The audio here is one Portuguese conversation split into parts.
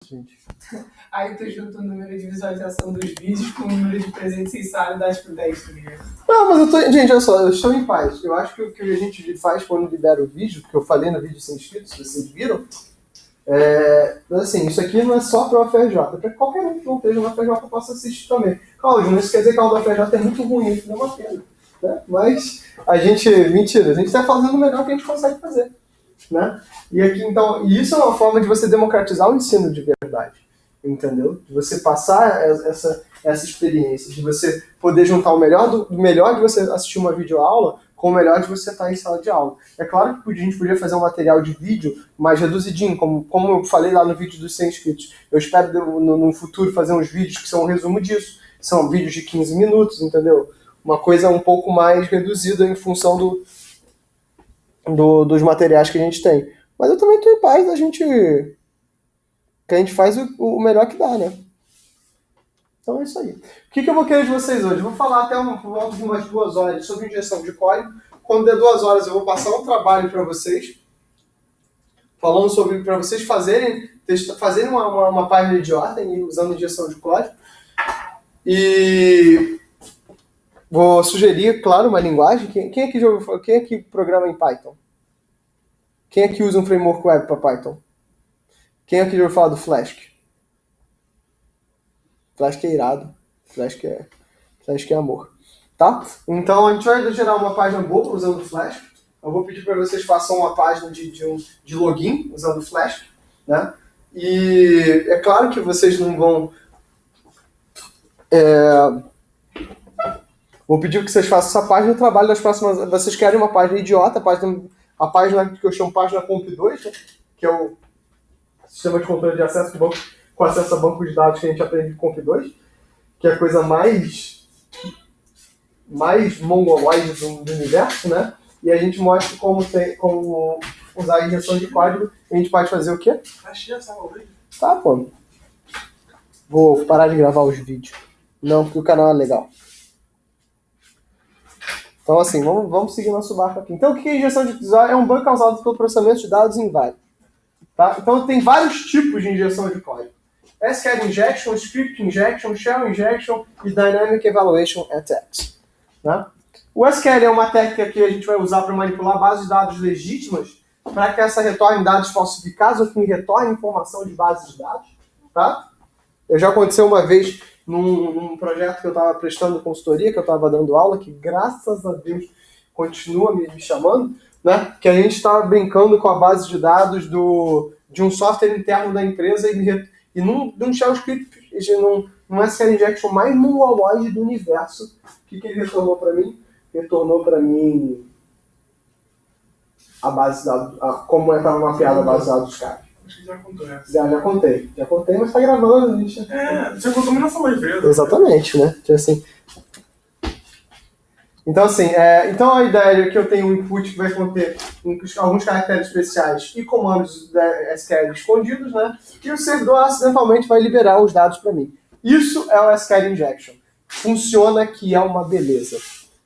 gente. Aí tu junta o número de visualização dos vídeos com o número de presentes em sala e dá pro 10, tá ligado? Não, mas eu tô... Gente, olha só, eu estou em paz. Eu acho que o que a gente faz quando libera o vídeo, que eu falei no vídeo sem inscritos, se vocês viram, mas assim, isso aqui não é só para o UFRJ, é para qualquer um que não esteja no UFRJ possa assistir também. Cláudio, mas isso quer dizer que a aula do UFRJ é muito ruim, isso não é uma pena. Né? Mas a gente, mentira, a gente está fazendo o melhor que a gente consegue fazer. Né? E aqui, então, isso é uma forma de você democratizar o ensino de verdade. Entendeu? De você passar essa experiência, de você poder juntar o melhor do melhor de você assistir uma videoaula com o melhor de você estar em sala de aula. É claro que a gente podia fazer um material de vídeo mais reduzidinho, como eu falei lá no vídeo dos 100 inscritos. Eu espero no futuro fazer uns vídeos que são um resumo disso. São vídeos de 15 minutos, entendeu? Uma coisa um pouco mais reduzida em função dos materiais que a gente tem. Mas eu também estou em paz que a gente faz o melhor que dá, né? Então é isso aí. O que eu vou querer de vocês hoje? Eu vou falar até volta de umas 2 horas sobre injeção de código. Quando der 2 horas eu vou passar um trabalho para vocês, falando sobre, para vocês fazerem uma página de ordem usando injeção de código. E vou sugerir, claro, uma linguagem. Quem aqui programa em Python? Quem aqui usa um framework web para Python? Quem aqui já ouviu falar do Flask? Flask é irado. Flask é amor. Tá? Então a gente vai gerar uma página boa usando o Flask. Eu vou pedir para vocês façam uma página de login usando o Flask. Né? E é claro que vocês não vão... Vou pedir que vocês façam essa página. O trabalho das próximas... Vocês querem uma página idiota, a página que eu chamo página Comp2, né? Que é o sistema de controle de acesso de banco, com acesso a banco de dados que a gente aprende com Comp2, que é a coisa mais mongoloide do universo, né? E a gente mostra como usar a injeção de código. A gente pode fazer o quê? Achei essa aula aí. Tá, pô. Vou parar de gravar os vídeos. Não, porque o canal é legal. Então, assim, vamos seguir nosso barco aqui. Então, o que é injeção de código? É um bug causado pelo processamento de dados inválidos. Tá? Então, tem vários tipos de injeção de código. SQL Injection, Script Injection, Shell Injection e Dynamic Evaluation Attacks. Tá? O SQL é uma técnica que a gente vai usar para manipular bases de dados legítimas para que essa retorne dados falsificados ou que retorne informação de bases de dados. Tá? Já aconteceu uma vez num projeto que eu estava prestando consultoria, que eu estava dando aula, que graças a Deus continua me chamando, né? Que a gente estava brincando com a base de dados de um software interno da empresa e num shell script, num SQL Injection mais mongoloide do universo. O que ele retornou para mim? Retornou para mim a base de dados, como estava mapeada a base de dados dos caras. Acho que já contou essa. Já contei, mas tá gravando, a gente... você contou, mas não falou em empresa. Exatamente, né? Assim... Então, assim, então a ideia é que eu tenho um input que vai conter alguns caracteres especiais e comandos SQL escondidos, né? E o servidor acidentalmente vai liberar os dados para mim. Isso é o SQL Injection. Funciona que é uma beleza.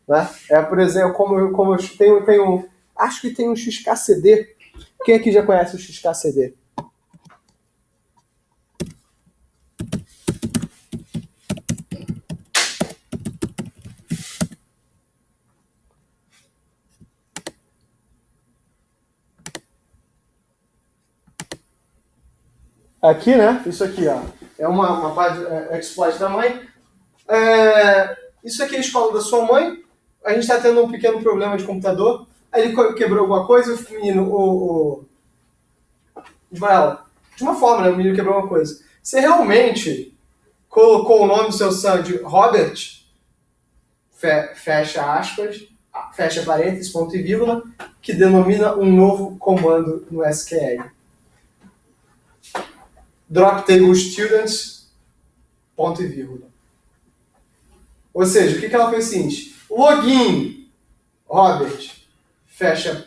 Né? Por exemplo, como eu tenho acho que tem um XKCD. Quem aqui já conhece o XKCD? Aqui, né? Isso aqui, ó. É uma página exploit da mãe. Isso aqui é a escola da sua mãe. A gente está tendo um pequeno problema de computador. Aí ele quebrou alguma coisa, o menino... de uma forma, né? O menino quebrou alguma coisa. Você realmente colocou o nome do seu son de Robert, fecha aspas, fecha parênteses, ponto e vírgula, que denomina um novo comando no SQL. Drop table students, ponto e vírgula. Ou seja, o que ela fez o seguinte? Login, Robert, fecha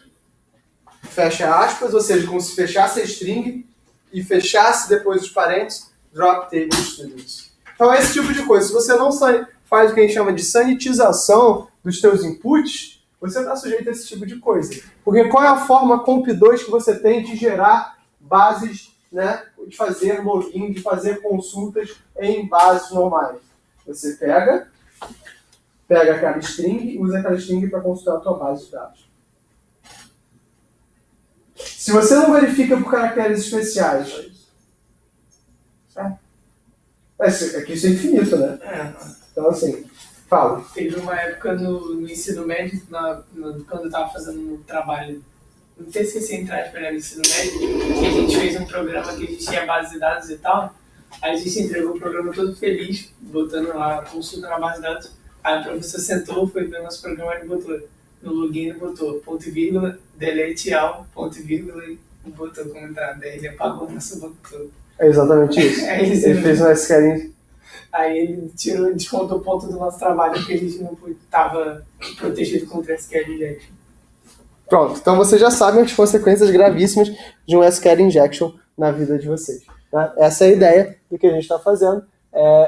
aspas, ou seja, como se fechasse a string e fechasse depois os parênteses, drop table students. Então é esse tipo de coisa. Se você não faz o que a gente chama de sanitização dos seus inputs, você está sujeito a esse tipo de coisa. Porque qual é a forma Comp2 que você tem de gerar bases né, de fazer login, de fazer consultas em bases normais. Você pega aquela string e usa aquela string para consultar a tua base de dados. Se você não verifica por caracteres especiais, aqui isso é infinito, né? Então, assim, fala. Teve uma época no ensino médio, quando eu estava fazendo um trabalho, não sei se você entrar para o ensino médio, que a gente fez um programa que a gente tinha base de dados e tal. Aí a gente entregou o programa todo feliz, botando lá consulta na base de dados. Aí o professor sentou, foi ver nosso programa e botou no login, ele botou ponto e vírgula, delete all, ponto e vírgula, e botou como entrada. Daí ele apagou o nosso banco todo. É exatamente isso. Ele fez um SQL. Aí ele descontou o ponto do nosso trabalho, porque a gente não estava protegido contra SQL injection. Pronto, então vocês já sabem as consequências gravíssimas de um SQL injection na vida de vocês. Né? Essa é a ideia do que a gente está fazendo.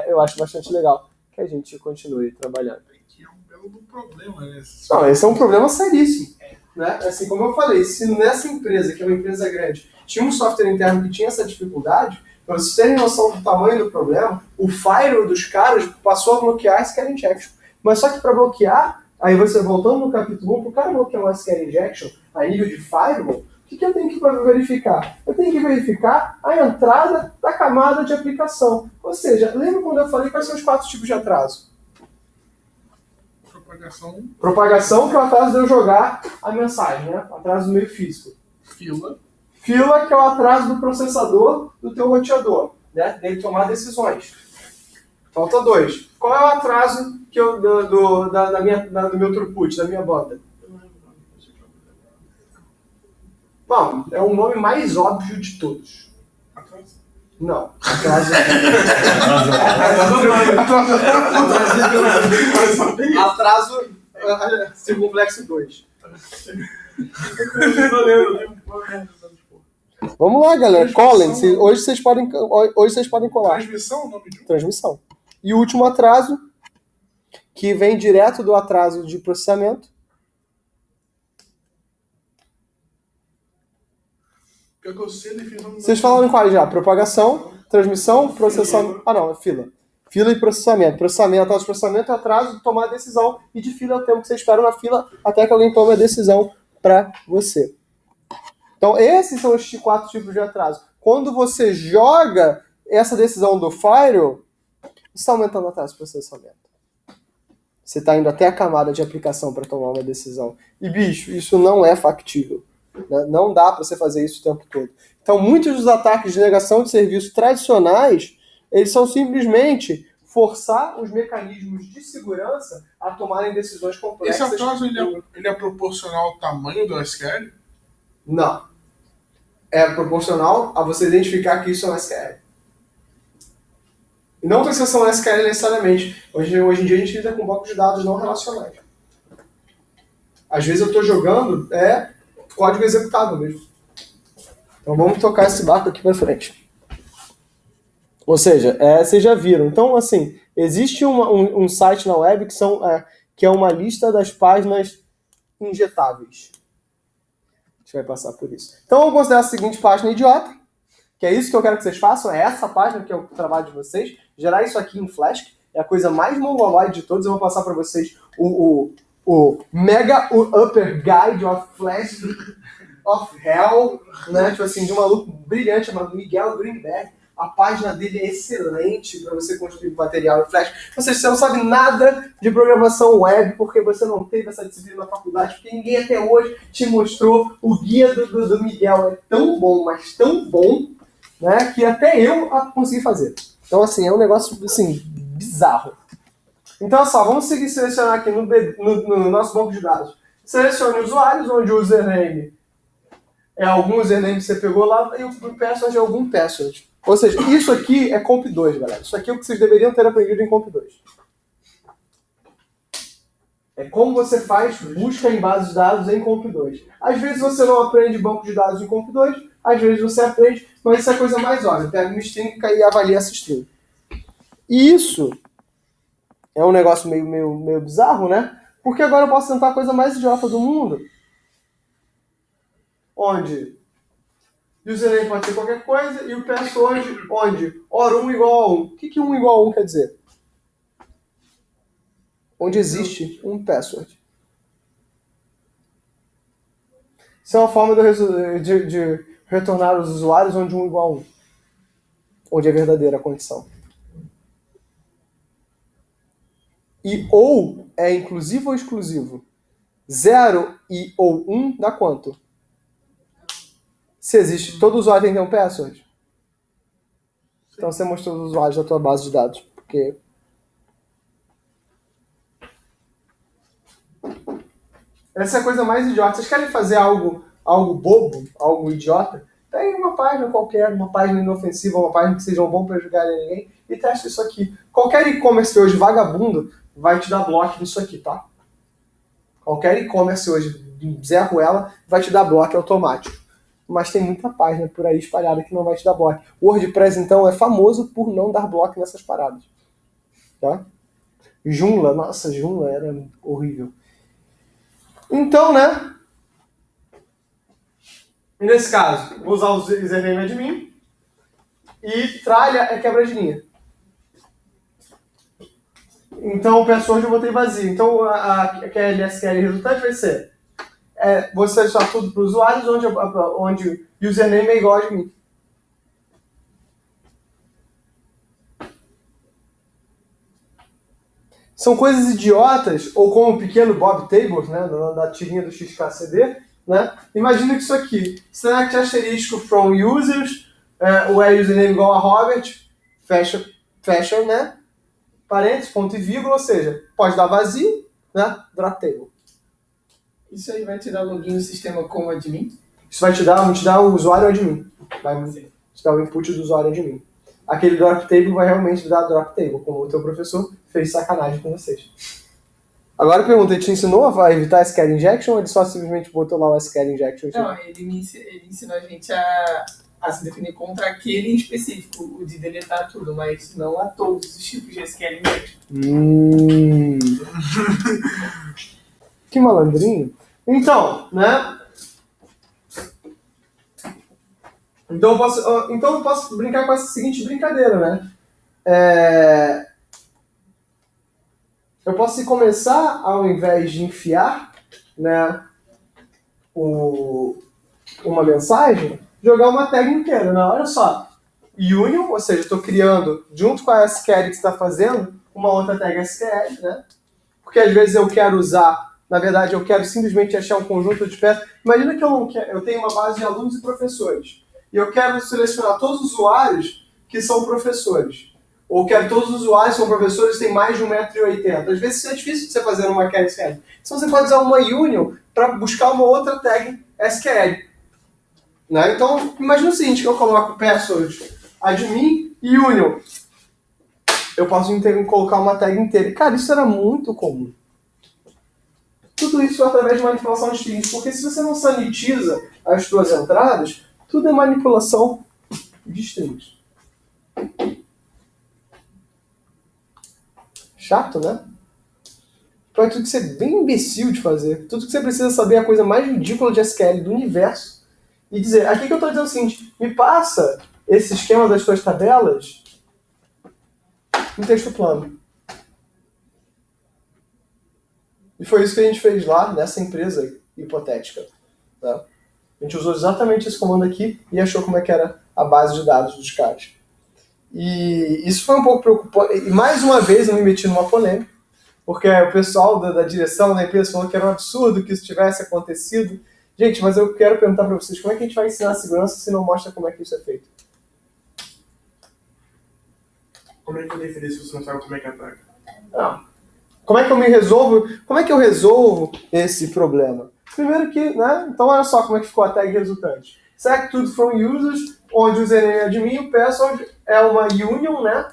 Eu acho bastante legal que a gente continue trabalhando. É um belo problema, né? Não, esse é um problema seríssimo. Né? Assim como eu falei, se nessa empresa, que é uma empresa grande, tinha um software interno que tinha essa dificuldade, para vocês terem noção do tamanho do problema, o firewall dos caras passou a bloquear SQL injection. Mas só que para bloquear, aí você voltando no capítulo 1, para o cara bloquear um SQL injection a nível de firewall, o que eu tenho que verificar? Eu tenho que verificar a entrada da camada de aplicação. Ou seja, lembra quando eu falei quais são os 4 tipos de atraso? Propagação, que é o atraso de eu jogar a mensagem, né? Atraso do meio físico. Fila, que é o atraso do processador do teu roteador, né? Dele tomar decisões. Falta 2. Qual é o atraso que do meu throughput, da minha banda? Bom, é o nome mais óbvio de todos. Não. Atraso circunflexo 2. Vamos lá, galera. Colhem. Hoje vocês podem colar. Transmissão, o nome de um? Transmissão. E o último atraso, que vem direto do atraso de processamento. Vocês falaram quais já? Propagação, transmissão, processamento. Não, é fila. Fila e processamento. Atraso de processamento é atraso de tomar a decisão. E de fila é o tempo que você espera na fila até que alguém tome a decisão para você. Então, esses são os 4 tipos de atraso. Quando você joga essa decisão do firewall, você está aumentando o atraso de processamento. Você está indo até a camada de aplicação para tomar uma decisão. E, bicho, isso não é factível. Né? Não dá para você fazer isso o tempo todo. Então, muitos dos ataques de negação de serviço tradicionais, eles são simplesmente forçar os mecanismos de segurança a tomarem decisões complexas. Esse atraso ele é proporcional ao tamanho do SQL? Não. É proporcional a você identificar que isso é um SQL. E não precisa ser um SQL necessariamente. Hoje em dia a gente lida com bancos de dados não relacionais. Às vezes eu estou jogando código executável mesmo. Então vamos tocar esse barco aqui para frente. Ou seja, vocês já viram. Então, assim, existe um site na web que é uma lista das páginas injetáveis. A gente vai passar por isso. Então, vamos considerar a seguinte página idiota, que é isso que eu quero que vocês façam, é essa página que é o trabalho de vocês, gerar isso aqui em Flask, é a coisa mais mongoloide de todos. Eu vou passar para vocês o Mega Upper Guide of Flask of Hell, né? Tipo assim, de um maluco brilhante chamado Miguel Greenberg. A página dele é excelente para você construir material em Flash. Você não sabe nada de programação web porque você não teve essa disciplina na faculdade, porque ninguém até hoje te mostrou o guia do Miguel. É tão bom, mas tão bom, né, que até eu consegui fazer. Então, assim, é um negócio assim, bizarro. Então, olha só, vamos selecionar aqui no nosso banco de dados. Selecione usuários, onde o username é algum username que você pegou lá e o password é algum password. Ou seja, isso aqui é Comp2, galera. Isso aqui é o que vocês deveriam ter aprendido em Comp2. É como você faz busca em bases de dados em Comp2. Às vezes você não aprende banco de dados em Comp2, às vezes você aprende, mas isso é a coisa mais óbvia. Pega uma string e avalia essa string. E isso é um negócio meio bizarro, né? Porque agora eu posso tentar a coisa mais idiota do mundo. Onde Username pode ser qualquer coisa, e o password, onde? Ora, 1 igual a 1. O que 1 igual a 1 quer dizer? Onde existe um password. Isso é uma forma de retornar os usuários onde 1 igual a 1. Onde é verdadeira a condição. E ou é inclusivo ou exclusivo? 0 e ou 1 dá quanto? Se existe, todo usuário tem que ter um password. Então você mostrou os usuários da tua base de dados. Porque essa é a coisa mais idiota. Vocês querem fazer algo bobo, algo idiota? Pegue uma página qualquer, uma página inofensiva, uma página que seja bom para jogar em ninguém e teste isso aqui. Qualquer e-commerce hoje vagabundo vai te dar bloco nisso aqui, tá? Qualquer e-commerce hoje, Zé Ruela, vai te dar bloco automático. Mas tem muita página por aí espalhada que não vai te dar bloco. O WordPress, então, é famoso por não dar bloco nessas paradas. Tá? Joomla, nossa, Joomla era horrível. Então, né? Nesse caso, vou usar o username admin e tralha é quebra de linha. Então, o password eu botei vazio. Então, aquele SQL resultante vai ser você deixar tudo para os usuários onde username é igual a admin. São coisas idiotas, ou como o pequeno Bob Tables, né, na tirinha do XKCD, né? Imagina que isso aqui, select asterisco from users, o username igual a Robert, fecha, né? Parênteses, ponto e vírgula, ou seja, pode dar vazio, né? Drop table. Isso aí vai te dar login no sistema como admin? Isso vai te dar o usuário admin. Vai te dar o input do usuário admin. Aquele drop table vai realmente dar drop table, como o teu professor fez sacanagem com vocês. Agora a pergunta, ele te ensinou a evitar SQL injection ou ele só simplesmente botou lá o SQL injection? Não, ele ensinou a gente a se definir contra aquele em específico, o de deletar tudo, mas não a todos os tipos de SQL injection. Que malandrinho. Então, né? Então eu posso brincar com essa seguinte brincadeira, né? Eu posso começar, ao invés de enfiar, né, uma mensagem, jogar uma tag inteira, né? Olha só, union, ou seja, estou criando, junto com a SQL que você está fazendo, uma outra tag SQL, né? Porque às vezes eu quero usar, na verdade eu quero simplesmente achar um conjunto de peças. Imagina que eu tenho uma base de alunos e professores, e eu quero selecionar todos os usuários que são professores. Ou quero todos os usuários que são professores têm mais de 1,80 m. Às vezes isso é difícil de você fazer numa tag SQL. Então você pode usar uma union para buscar uma outra tag SQL. Né? Então, imagina o seguinte, que eu coloco password admin e union. Eu posso colocar uma tag inteira. E, cara, isso era muito comum. Tudo isso através de manipulação de strings. Porque se você não sanitiza as suas entradas, tudo é manipulação de strings. Chato, né? Pode tudo ser bem imbecil de fazer. Tudo que você precisa saber é a coisa mais ridícula de SQL do universo. E dizer, aqui que eu estou dizendo o seguinte, me passa esse esquema das suas tabelas em texto plano. E foi isso que a gente fez lá nessa empresa hipotética. Tá? A gente usou exatamente esse comando aqui e achou como é que era a base de dados dos caras. E isso foi um pouco preocupante. E mais uma vez eu me meti numa polêmica, porque o pessoal da direção da empresa falou que era um absurdo que isso tivesse acontecido. Gente, mas eu quero perguntar para vocês, como é que a gente vai ensinar segurança se não mostra como é que isso é feito? Como é que eu definir se você não sabe como é que ataca? Não. Como é que eu resolvo esse problema? Primeiro que, né? Então olha só como é que ficou a tag resultante. Select tudo from users, onde o username é admin, o password é uma union, né?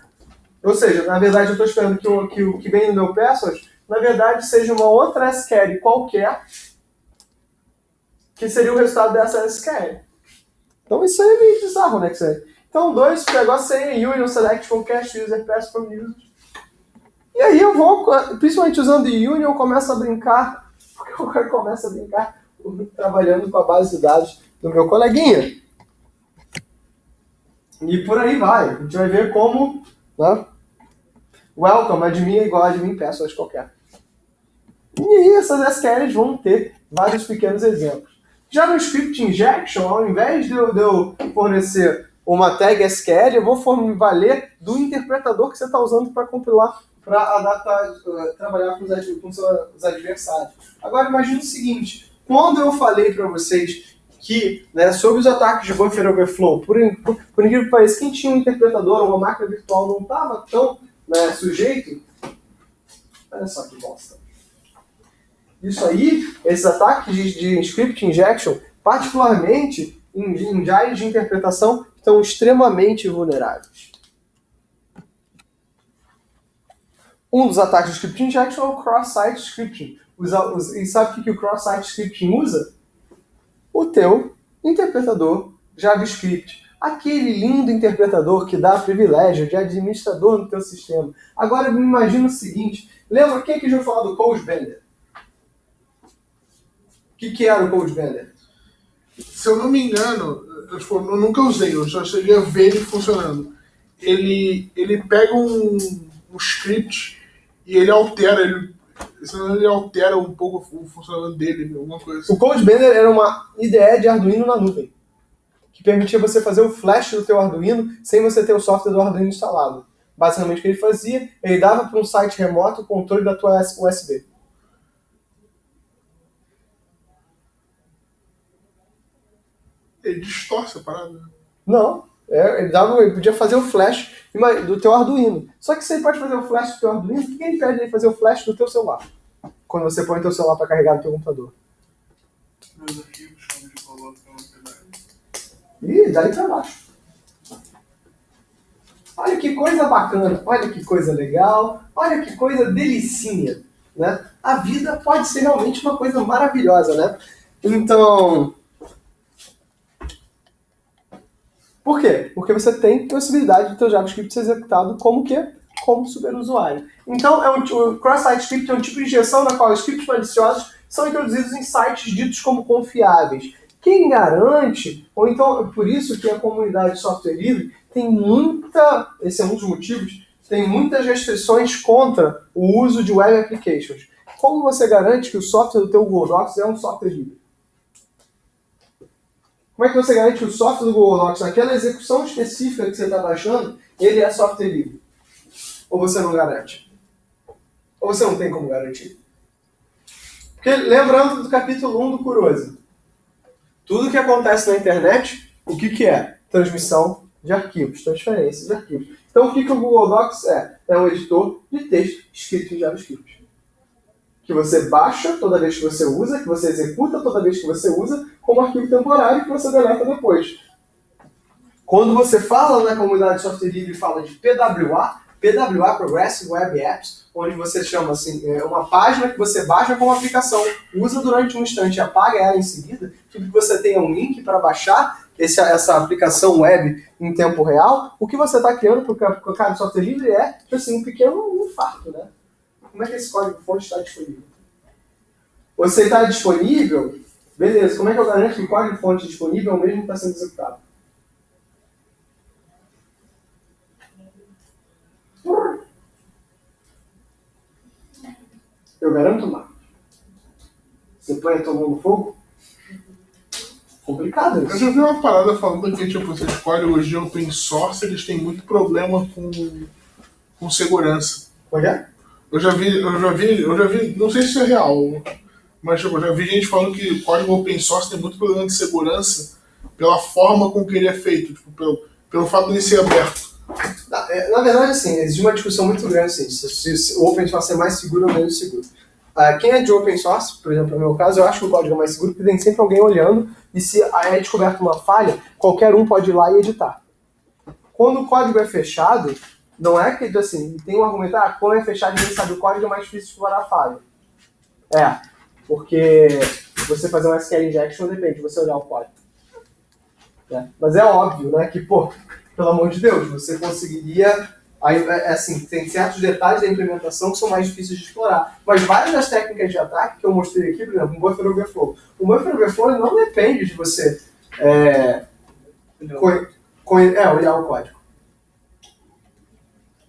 Ou seja, na verdade eu estou esperando que o que vem no meu password, na verdade, seja uma outra SQL qualquer, que seria o resultado dessa SQL. Então isso aí é meio bizarro, né? Então, pegou a senha, union, select from cache, user, pass from users. E aí eu vou, principalmente usando union, eu começo a brincar, trabalhando com a base de dados do meu coleguinha. E por aí vai. A gente vai ver como, né? Welcome, admin é igual a admin password qualquer. E aí essas SQLs vão ter vários pequenos exemplos. Já no script injection, ao invés de eu fornecer uma tag SQL, eu vou valer do interpretador que você está usando para compilar, para trabalhar com os adversários. Agora imagine o seguinte, quando eu falei para vocês que, né, sobre os ataques de buffer overflow, por incrível que pareça, quem tinha um interpretador, uma máquina virtual não estava tão, né, sujeito. Olha só que bosta. Isso aí, esses ataques de script injection, particularmente em engines de interpretação, estão extremamente vulneráveis. Um dos ataques de script injection é o cross-site scripting. E sabe o que o cross-site scripting usa? O teu interpretador JavaScript. Aquele lindo interpretador que dá privilégio de administrador no teu sistema. Agora me imagina o seguinte, lembra quem que já falou do Code Bender? O que era o Code Bender? Se eu não me engano, eu nunca usei, eu só cheguei a ver ele funcionando. Ele pega um script e ele altera, ele altera um pouco o funcionamento dele, alguma coisa assim. O Code Bender era uma IDE de Arduino na nuvem, que permitia você fazer o flash do teu Arduino sem você ter o software do Arduino instalado. Basicamente o que ele fazia, ele dava para um site remoto o controle da tua USB. Ele distorce a parada. Não, ele podia fazer o flash do teu Arduino. Só que se ele pode fazer o flash do teu Arduino, o que ele impede ele fazer o flash do teu celular? Quando você põe o teu celular para carregar no teu computador. Meus arquivos chamam de coloca Ih, daí para baixo. Olha que coisa bacana, olha que coisa legal, olha que coisa delicinha, né? A vida pode ser realmente uma coisa maravilhosa, né? Então... Por quê? Porque você tem possibilidade do teu JavaScript ser executado como quê? Como superusuário. Então, o cross-site script é um tipo de injeção na qual scripts maliciosos são introduzidos em sites ditos como confiáveis. Quem garante, ou então por isso que a comunidade de software livre tem esse é um dos motivos, tem muitas restrições contra o uso de web applications. Como você garante que o software do teu Google Docs é um software livre? Como é que você garante que o software do Google Docs, naquela execução específica que você está baixando, ele é software livre? Ou você não garante? Ou você não tem como garantir? Porque lembrando do capítulo 1 do Kurosa, tudo que acontece na internet, o que é? Transmissão de arquivos, transferência de arquivos. Então o que o Google Docs é? É um editor de texto escrito em JavaScript. Que você baixa toda vez que você usa, que você executa toda vez que você usa, como arquivo temporário que você deleta depois. Quando você fala na comunidade de software livre e fala de PWA, Progressive Web Apps, onde você chama assim, uma página que você baixa como aplicação, usa durante um instante e apaga ela em seguida, que você tenha um link para baixar essa aplicação web em tempo real, o que você está criando para o cara de software livre é assim, um pequeno infarto, né? Como é que esse código-fonte está disponível? Você está disponível? Beleza, como é que eu garanto que o código-fonte disponível é o mesmo que está sendo executado? Eu garanto lá. Você põe a tua mão no fogo? Complicado Eu isso. já vi uma parada falando que tipo, esses códigos de open source eles têm muito problema com segurança. Como é? Eu já vi, não sei se isso é real, mas tipo, eu já vi gente falando que o código open source tem muito problema de segurança pela forma com que ele é feito, tipo, pelo fato de ele ser aberto. Na verdade, assim, existe uma discussão muito grande assim, se o open source é mais seguro ou menos seguro. Quem é de open source, por exemplo, no meu caso, eu acho que o código é mais seguro porque tem sempre alguém olhando e se é descoberta uma falha, qualquer um pode ir lá e editar. Quando o código é fechado, não é que, assim, tem um argumento, quando é fechado e ninguém sabe o código, é mais difícil de explorar a falha. Porque você fazer um SQL injection depende de você olhar o código. Mas é óbvio, né, que, pelo amor de Deus, você conseguiria, assim, tem certos detalhes da implementação que são mais difíceis de explorar. Mas várias das técnicas de ataque que eu mostrei aqui, por exemplo, o buffer overflow. O buffer overflow não depende de você... olhar o código.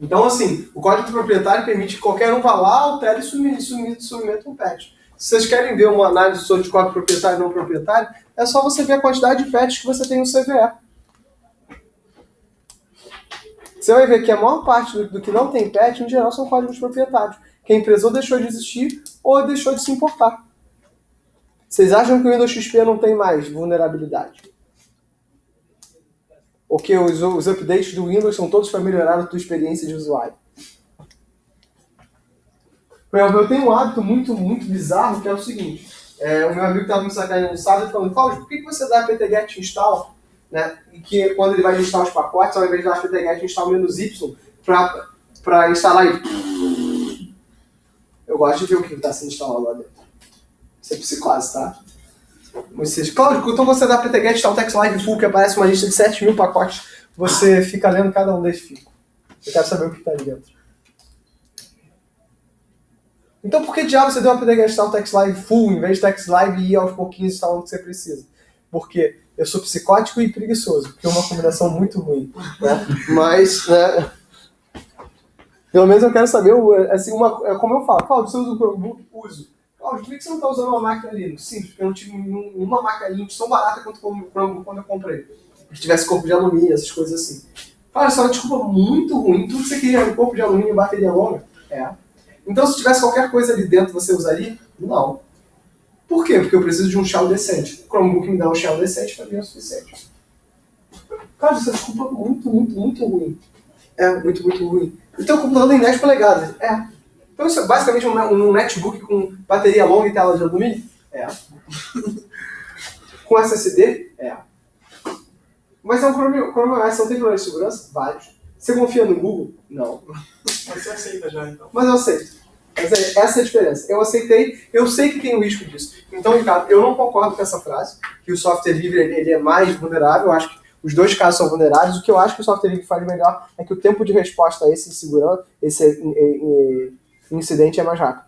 Então, assim, o código proprietário permite que qualquer um vá lá, altere e submeta um patch. Se vocês querem ver uma análise sobre código proprietário e não proprietário, é só você ver a quantidade de patches que você tem no CVE. Você vai ver que a maior parte do que não tem patch, em geral, são códigos proprietários. Que a empresa ou deixou de existir ou deixou de se importar. Vocês acham que o Windows XP não tem mais vulnerabilidade? Ou que os updates do Windows são todos para melhorar a tua experiência de usuário? Eu tenho um hábito muito bizarro, que é o seguinte. O meu amigo estava me sacaneando no sábado falando, Cláudio, por que você dá apt-get install, né? E que quando ele vai instalar os pacotes, ao invés de dar apt-get install "-y", para instalar ele. Eu gosto de ver o que está sendo instalado lá dentro. Isso é psicose, tá? Cláudio, então você dá apt-get install text live full, que aparece uma lista de 7.000 pacotes, você fica lendo cada um desses ficos. Eu quero saber o que está ali dentro. Então por que diabo você deu apt-get install text live full, em vez de text live e ir aos pouquinhos instalando o que você precisa? Porque eu sou psicótico e preguiçoso, que é uma combinação muito ruim, né? Mas, né, pelo menos eu quero saber, assim, como eu falo, Cláudio, você usa o Chromebook? Uso. Cláudio, por que você não está usando uma máquina Linux? Simples, porque eu não tive nenhuma máquina Linux tão barata quanto o Chromebook quando eu comprei. Que tivesse corpo de alumínio, essas coisas assim. Olha só, desculpa, muito ruim. Tudo que você queria era um corpo de alumínio e bateria longa? Então, se tivesse qualquer coisa ali dentro, você usaria? Não. Por quê? Porque eu preciso de um shell decente. O Chromebook me dá um shell decente para mim é o suficiente. Cara, isso é desculpa muito ruim. Muito ruim. Então, o computador tem 10 polegadas. Então, isso é basicamente um netbook com bateria longa e tela de alumínio? Com SSD? Mas é um Chrome OS, não tem problema de segurança? Vários. Você confia no Google? Não. Mas você aceita já, então. Mas eu aceito. Essa é a diferença. Eu aceitei, eu sei que tem o risco disso. Então, Ricardo, eu não concordo com essa frase, que o software livre ele é mais vulnerável. Eu acho que os dois casos são vulneráveis. O que eu acho que o software livre faz melhor é que o tempo de resposta a esse incidente é mais rápido.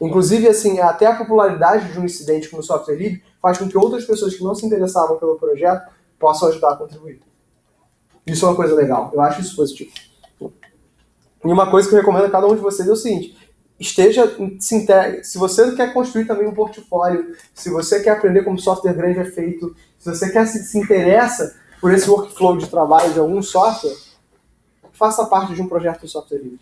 Inclusive, assim, até a popularidade de um incidente com o software livre faz com que outras pessoas que não se interessavam pelo projeto possam ajudar a contribuir. Isso é uma coisa legal. Eu acho isso positivo. E uma coisa que eu recomendo a cada um de vocês é o seguinte: se você quer construir também um portfólio, se você quer aprender como software grande é feito, se você se interessa por esse workflow de trabalho de algum software, faça parte de um projeto de software livre.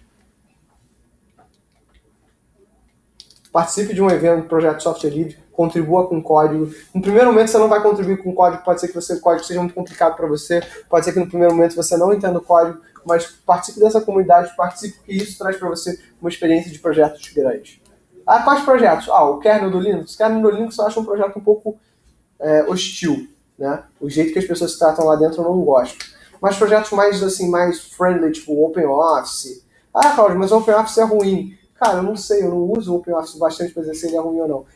Participe de um evento, projeto de software livre, contribua com código. No primeiro momento você não vai contribuir com código, pode ser que o código seja muito complicado para você, pode ser que no primeiro momento você não entenda o código, mas participe dessa comunidade, participe porque isso traz para você uma experiência de projetos grandes. Quais projetos? O kernel do Linux. O kernel do Linux eu acho um projeto um pouco hostil, né? O jeito que as pessoas se tratam lá dentro eu não gosto. Mas projetos mais friendly, tipo o OpenOffice. Cláudio, mas o OpenOffice é ruim. Cara, eu não sei, eu não uso o OpenOffice bastante para dizer se ele é ruim ou não.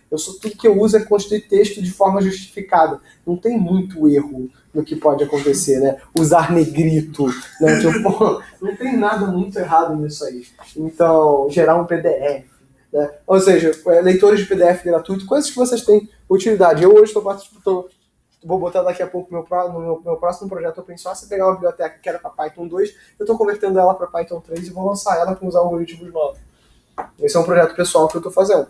Tudo que eu uso é construir texto de forma justificada. Não tem muito erro no que pode acontecer, né? Usar negrito, né? Não tem nada muito errado nisso aí. Então, gerar um PDF, né? Ou seja, leitores de PDF gratuito, coisas que vocês têm utilidade. Eu hoje vou botar daqui a pouco no meu próximo projeto open source, pegar uma biblioteca que era para Python 2, eu estou convertendo ela para Python 3 e vou lançar ela com os algoritmos novos. Esse é um projeto pessoal que eu estou fazendo.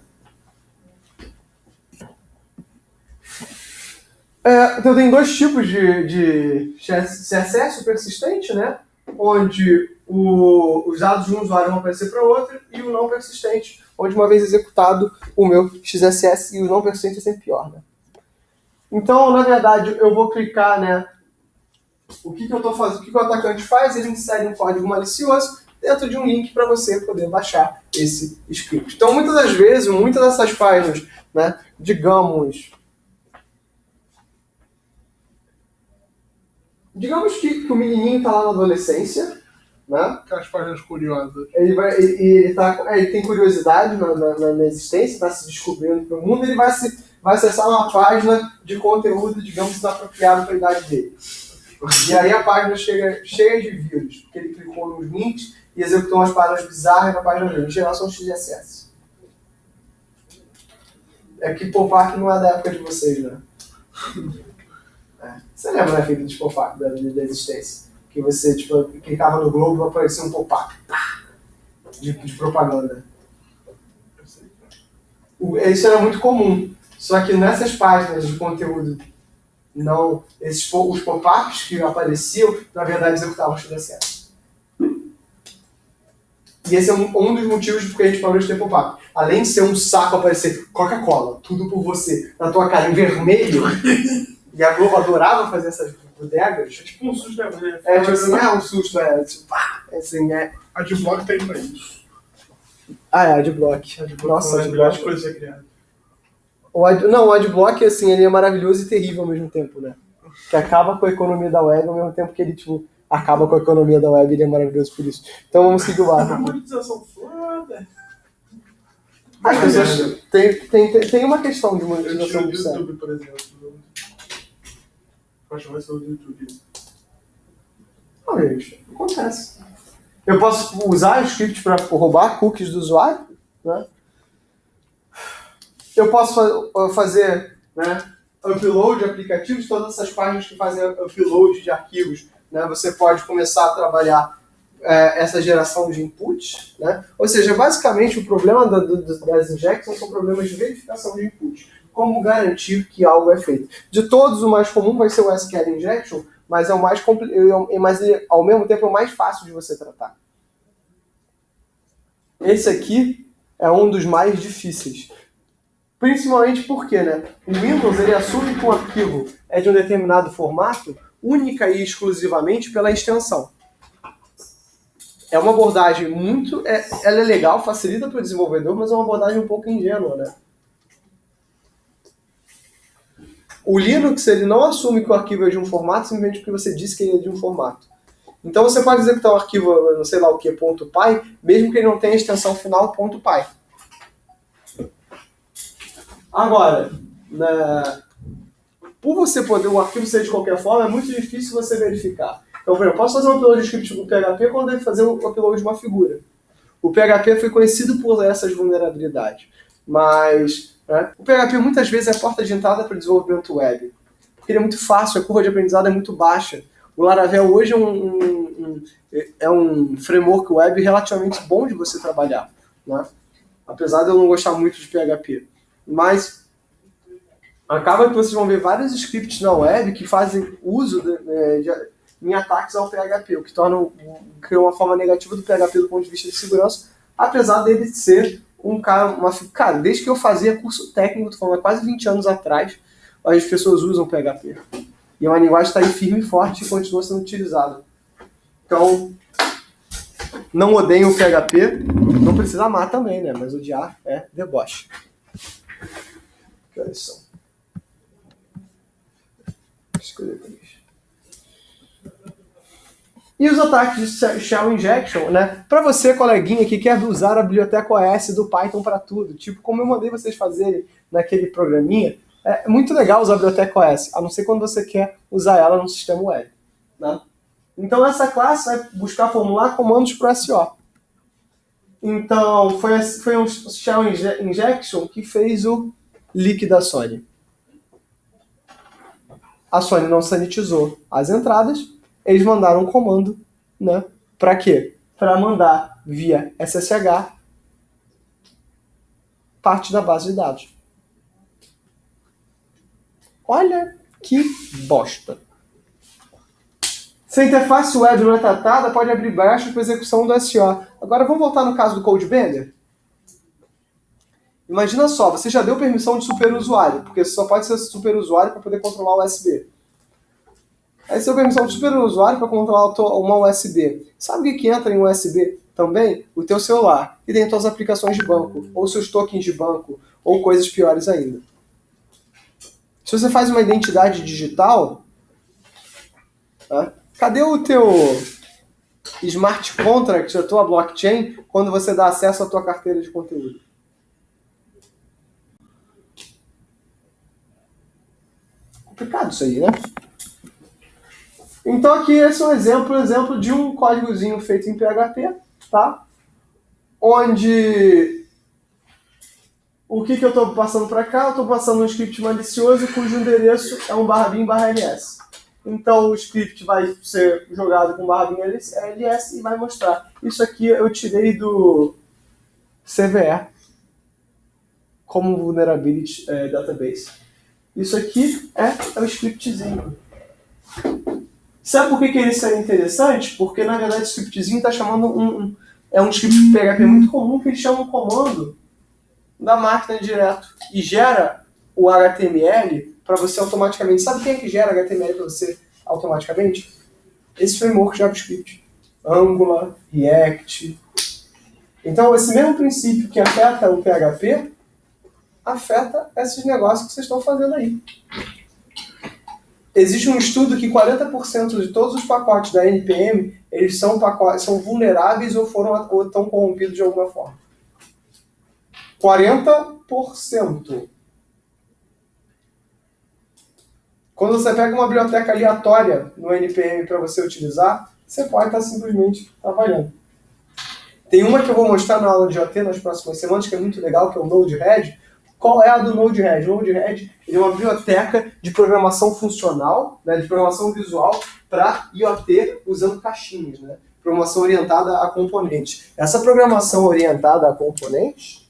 Então tem dois tipos de CSS, persistente, né? Onde os dados de um usuário vão aparecer para outro, e o não persistente, onde uma vez executado o meu XSS, e o não persistente é sempre pior, né? Então, na verdade, eu vou clicar, né? O que eu estou fazendo? O que o atacante faz? Ele insere um código malicioso dentro de um link para você poder baixar esse script. Então, muitas das vezes, muitas dessas páginas, né, digamos que o menininho está lá na adolescência, né? Aquelas páginas curiosas. Ele tem curiosidade na existência, está se descobrindo para o mundo, ele vai acessar uma página de conteúdo, digamos, inapropriado para a idade dele. E aí a página cheia de vírus, porque ele clicou nos links e executou umas páginas bizarras na página dele. Em geral são XSS. Que Pop-Art não é da época de vocês, né? Você lembra da fita dos pop-up da existência? Que você, tipo, clicava no Globo e aparecia um pop-up de propaganda. Isso era muito comum. Só que nessas páginas de conteúdo, não, os pop-ups que apareciam, na verdade, executavam o acesso. E esse é um dos motivos porque a gente parou de ter pop-up. Além de ser um saco aparecer Coca-Cola, tudo por você, na tua cara em vermelho, e a Globo adorava fazer essas bodegas. É tipo um susto, né? Tipo assim, um susto, tipo, assim, A Adblock tem pra isso. A Adblock. Nossa, a Adblock. Coisa criada. O Adblock, assim, ele é maravilhoso e terrível ao mesmo tempo, né? Que acaba com a economia da web ao mesmo tempo que ele, tipo, acaba com a economia da web e ele é maravilhoso por isso. Então vamos seguir o A barco. monetização foda. As pessoas tem uma questão de monetização Eu do tiro site. do YouTube, por exemplo. Acho que vai ser o do YouTube. Não, gente, acontece. Eu posso usar o script para roubar cookies do usuário, né? Eu posso fazer, né, upload de aplicativos, todas essas páginas que fazem upload de arquivos, né? Você pode começar a trabalhar essa geração de inputs, né? Ou seja, basicamente o problema das injections são problemas de verificação de inputs. Como garantir que algo é feito? De todos, o mais comum vai ser o SQL Injection, mas é o mais mas ele, ao mesmo tempo, é o mais fácil de você tratar. Esse aqui é um dos mais difíceis. Principalmente porque, né, o Windows ele assume que um arquivo é de um determinado formato única e exclusivamente pela extensão. É uma abordagem ela é legal, facilita para o desenvolvedor, mas é uma abordagem um pouco ingênua, né? O Linux ele não assume que o arquivo é de um formato simplesmente porque você disse que ele é de um formato. Então você pode executar um arquivo, não sei lá o que, .py, mesmo que ele não tenha a extensão final .py. Agora, por você poder o arquivo ser de qualquer forma, é muito difícil você verificar. Então, por exemplo, eu posso fazer um upload de script no PHP quando eu fazer o upload de uma figura. O PHP foi conhecido por essas vulnerabilidades, mas o PHP muitas vezes é a porta de entrada para o desenvolvimento web, porque ele é muito fácil, a curva de aprendizado é muito baixa. O Laravel hoje é um framework web relativamente bom de você trabalhar, né? Apesar de eu não gostar muito de PHP. Mas acaba que vocês vão ver vários scripts na web que fazem uso em ataques ao PHP, o que cria uma forma negativa do PHP do ponto de vista de segurança, apesar dele ser cara, desde que eu fazia curso técnico, tô falando há quase 20 anos atrás, as pessoas usam PHP. E é uma linguagem que está aí firme e forte e continua sendo utilizada. Então, não odeiem o PHP, não precisa amar também, né? Mas odiar é deboche. Que horas são? E os ataques de Shell Injection, né? Para você, coleguinha, que quer usar a biblioteca OS do Python para tudo, tipo como eu mandei vocês fazerem naquele programinha, é muito legal usar a biblioteca OS, a não ser quando você quer usar ela no sistema web, né? Então essa classe vai buscar formular comandos para o SO. Então foi um Shell Injection que fez o leak da Sony. A Sony não sanitizou as entradas, eles mandaram um comando, né? Para quê? Para mandar via SSH parte da base de dados. Olha que bosta. Se a interface web não é tratada, pode abrir brecha para execução do SO. Agora vamos voltar no caso do CodeBender? Imagina só, você já deu permissão de superusuário, porque você só pode ser superusuário para poder controlar o USB. Aí você deu permissão de superusuário para controlar uma USB. Sabe o que entra em USB também? O teu celular, e tem suas aplicações de banco, ou seus tokens de banco, ou coisas piores ainda. Se você faz uma identidade digital, cadê o teu smart contract, a tua blockchain, quando você dá acesso à tua carteira de conteúdo? Complicado isso aí, né? Então aqui esse é um exemplo de um códigozinho feito em PHP, tá? Onde o que eu estou passando para cá? Eu estou passando um script malicioso cujo endereço é um /bin/ls. Então o script vai ser jogado com /bin/ls e vai mostrar. Isso aqui eu tirei do CVE como Vulnerability Database. Isso aqui é o scriptzinho. Sabe por que ele seria interessante? Porque na verdade o scriptzinho está chamando é um script PHP muito comum que ele chama um comando da máquina direto e gera o HTML para você automaticamente. Sabe quem é que gera HTML para você automaticamente? Esse framework JavaScript. Angular, React. Então esse mesmo princípio que afeta o PHP afeta esses negócios que vocês estão fazendo aí. Existe um estudo que 40% de todos os pacotes da NPM eles são vulneráveis ou estão corrompidos de alguma forma. 40%. Quando você pega uma biblioteca aleatória no NPM para você utilizar, você pode estar simplesmente trabalhando. Tem uma que eu vou mostrar na aula de OT nas próximas semanas, que é muito legal, que é o Node-RED. Qual é a do Node-RED? O Node-RED é uma biblioteca de programação funcional, né, de programação visual para IoT usando caixinhas, né? Programação orientada a componentes. Essa programação orientada a componentes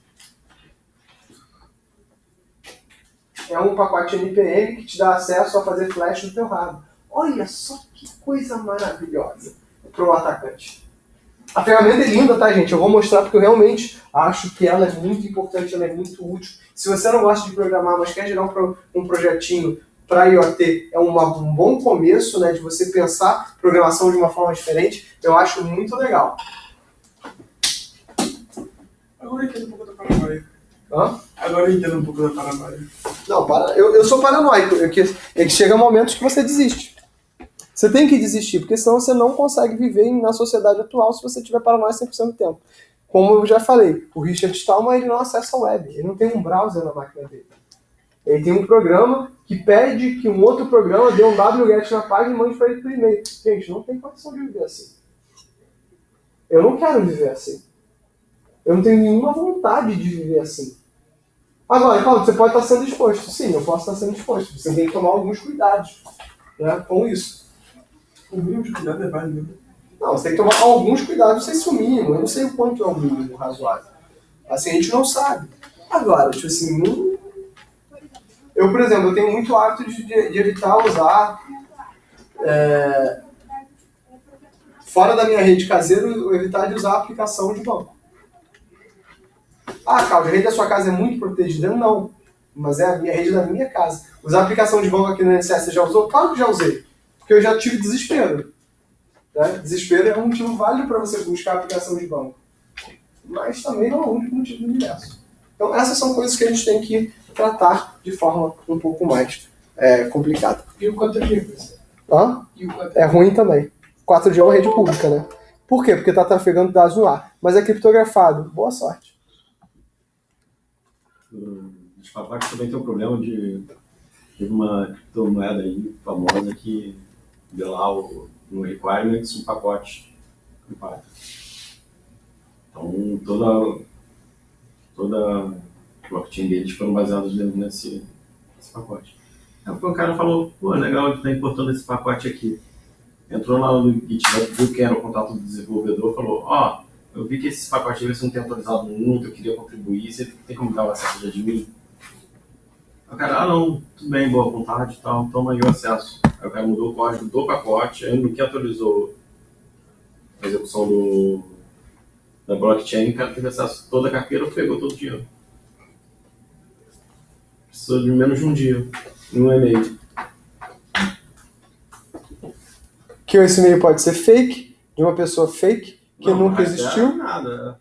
é um pacote NPM que te dá acesso a fazer flash no teu hardware. Olha só que coisa maravilhosa para o atacante. A ferramenta é linda, tá, gente? Eu vou mostrar porque eu realmente acho que ela é muito importante, ela é muito útil. Se você não gosta de programar, mas quer gerar um projetinho para IoT, é um bom começo, né, de você pensar programação de uma forma diferente. Eu acho muito legal. Agora eu entendo um pouco da paranoia. Hã? Agora eu entendo um pouco da paranoia. Não, eu sou paranoico. É que chega momentos que você desiste. Você tem que desistir, porque senão você não consegue viver na sociedade atual se você tiver paranoia 100% do tempo. Como eu já falei, o Richard Stallman ele não acessa a web, ele não tem um browser na máquina dele. Ele tem um programa que pede que um outro programa dê um wget na página e mande para ele por e-mail. Gente, não tem condição de viver assim. Eu não quero viver assim. Eu não tenho nenhuma vontade de viver assim. Agora, Paulo, você pode estar sendo exposto. Sim, eu posso estar sendo exposto. Você tem que tomar alguns cuidados, né, com isso. O mínimo de cuidado é válido. Não, você tem que tomar alguns cuidados, não sei se o mínimo, eu não sei o quanto é o mínimo razoável. Assim, a gente não sabe. Agora, tipo assim, eu, por exemplo, eu tenho muito hábito de evitar usar, fora da minha rede caseira, eu evitar de usar a aplicação de banco. Ah, Cláudio, a rede da sua casa é muito protegida? Não, mas é a minha rede da minha casa. Usar a aplicação de banco aqui no INSS, você já usou? Claro que já usei, porque eu já tive desespero. Né? Desespero é um motivo válido para você buscar a aplicação de banco. Mas também não é o único motivo do universo. Então essas são coisas que a gente tem que tratar de forma um pouco mais complicada. E o 4G? Hã? E o 4G? É ruim também. 4G é uma rede pública, né? Por quê? Porque está trafegando dados no ar. Mas é criptografado. Boa sorte. Os pacotes também tem um problema de uma criptomoeda aí famosa que deu lá no requirements um pacote do Python. Então toda blockchain deles foram baseados nesse pacote. Aí o cara falou, pô, legal, ele está importando esse pacote aqui. Entrou lá no GitHub, viu que era o contato do desenvolvedor, falou, eu vi que esse pacote você não tem atualizado muito, eu queria contribuir, você tem como dar o acesso de admin? Aí o cara, não, tudo bem, boa vontade e tal, toma aí o acesso. Aí o cara mudou o código do pacote, aí no que atualizou a execução da blockchain, o cara teve acesso a toda a carteira, pegou todo o dinheiro. Precisou de menos de um dia, um e-mail. Que esse e-mail pode ser fake, de uma pessoa fake, que nunca existiu. Nada.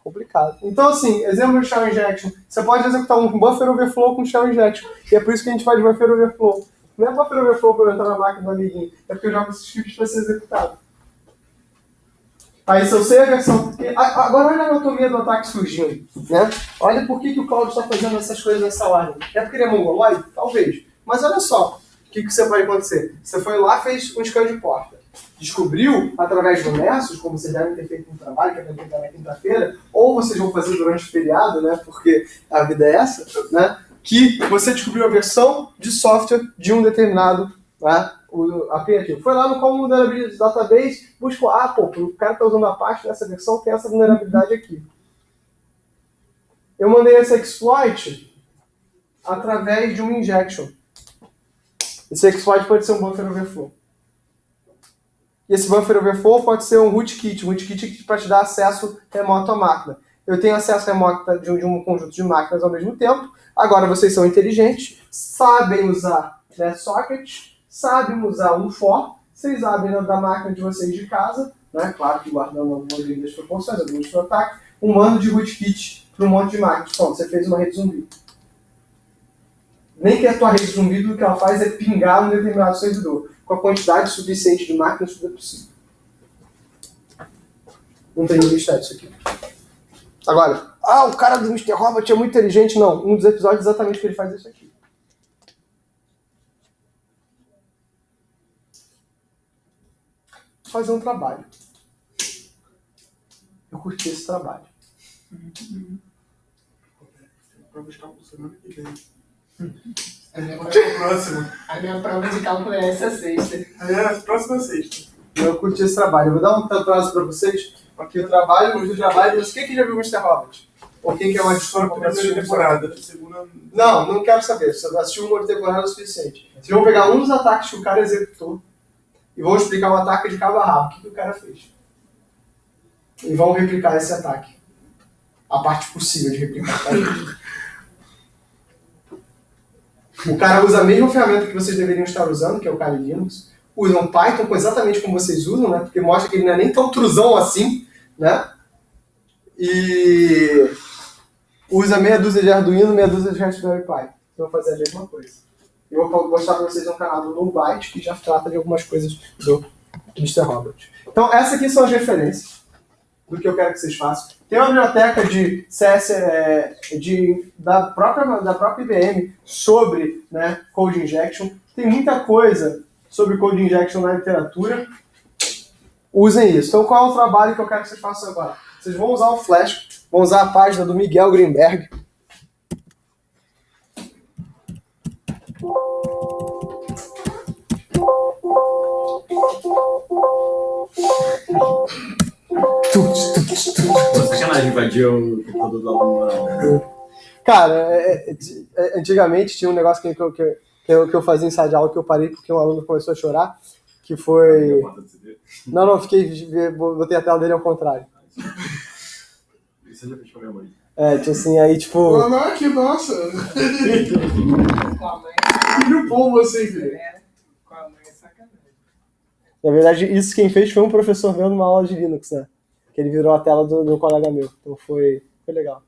Complicado. Então, assim, exemplo de shell injection. Você pode executar um buffer overflow com shell injection. E é por isso que a gente faz buffer overflow. Não é buffer overflow para entrar na máquina do amiguinho. É porque eu jogo esse script para ser executado. Aí, se eu sei a versão... Agora, olha a anatomia do ataque surgindo. Né? Olha por que o Cloud está fazendo essas coisas nessa ordem. É porque ele é mongoloide? Talvez. Mas olha só. O que você pode acontecer? Você foi lá, fez um scan de porta. descobriu através do Nessus, como vocês devem ter feito no trabalho, que é feito na quinta-feira, ou vocês vão fazer durante o feriado, né, porque a vida é essa, né, que você descobriu a versão de software de um determinado, né, o aplicativo. Foi lá no Common Vulnerability Database, buscou, o cara está usando a parte dessa versão, tem essa vulnerabilidade aqui. Eu mandei esse exploit através de um injection. Esse exploit pode ser um buffer overflow. E esse buffer overflow pode ser um rootkit. Um rootkit para te dar acesso remoto à máquina. Eu tenho acesso remoto de um conjunto de máquinas ao mesmo tempo. Agora vocês são inteligentes, sabem usar NetSocket, sabem usar um for. Vocês abrem da máquina de vocês de casa, né? Claro que guardando algumas das proporções, alguns do ataque, um mando de rootkit para um monte de máquinas. Pronto, você fez uma rede zumbi. Nem que a tua rede zumbi, o que ela faz é pingar um determinado servidor, com a quantidade suficiente de máquinas que é possível. Não tem ninguém isso aqui. Agora, o cara do Mr. Robot é muito inteligente. Não, um dos episódios exatamente que ele faz isso aqui. Vou fazer um trabalho. Eu curti esse trabalho. Pra buscar por semana que vem. A minha Próximo. prova de cálculo é essa sexta. Próxima sexta. Eu curti esse trabalho. Eu vou dar um prazo para vocês. Aqui o trabalho, hoje o trabalho. Quem que já viu o Mr. Robot? Ou quem que é mais disponível para assistir Primeira temporada. Segunda. Não quero saber. Se eu assistir uma temporada é o suficiente. Vocês vão pegar um dos ataques que o cara executou e vão explicar o ataque de cabo a rabo. O que o cara fez? E vão replicar esse ataque. A parte possível de replicar. Tá? O cara usa a mesma ferramenta que vocês deveriam estar usando, que é o Kali Linux. Usam Python exatamente como vocês usam, né? Porque mostra que ele não é nem tão truzão assim, né? E usa meia dúzia de Arduino, meia dúzia de Raspberry Pi. Então, vou fazer a mesma coisa. Eu vou mostrar para vocês um canal do NoByte, que já trata de algumas coisas do Mr. Robot. Então, essas aqui são as referências do que eu quero que vocês façam. Tem uma biblioteca de CS da própria IBM sobre, né, Code Injection. Tem muita coisa sobre Code Injection na literatura. Usem isso. Então, qual é o trabalho que eu quero que vocês façam agora? Vocês vão usar o Flash, vão usar a página do Miguel Greenberg. Sacanagem, invadir o computador do aluno. Cara, antigamente tinha um negócio que eu fazia em sala de aula que eu parei porque um aluno começou a chorar, que foi... Não, botei a tela dele ao contrário. Isso eu já fiz com a minha mãe. Tipo assim, aí tipo... Que nossa! Com a mãe. Filho bom você, filho. Com a mãe é sacanagem. Na verdade, isso quem fez foi um professor meu numa aula de Linux, né? Que ele virou a tela do colega meu. Então foi legal.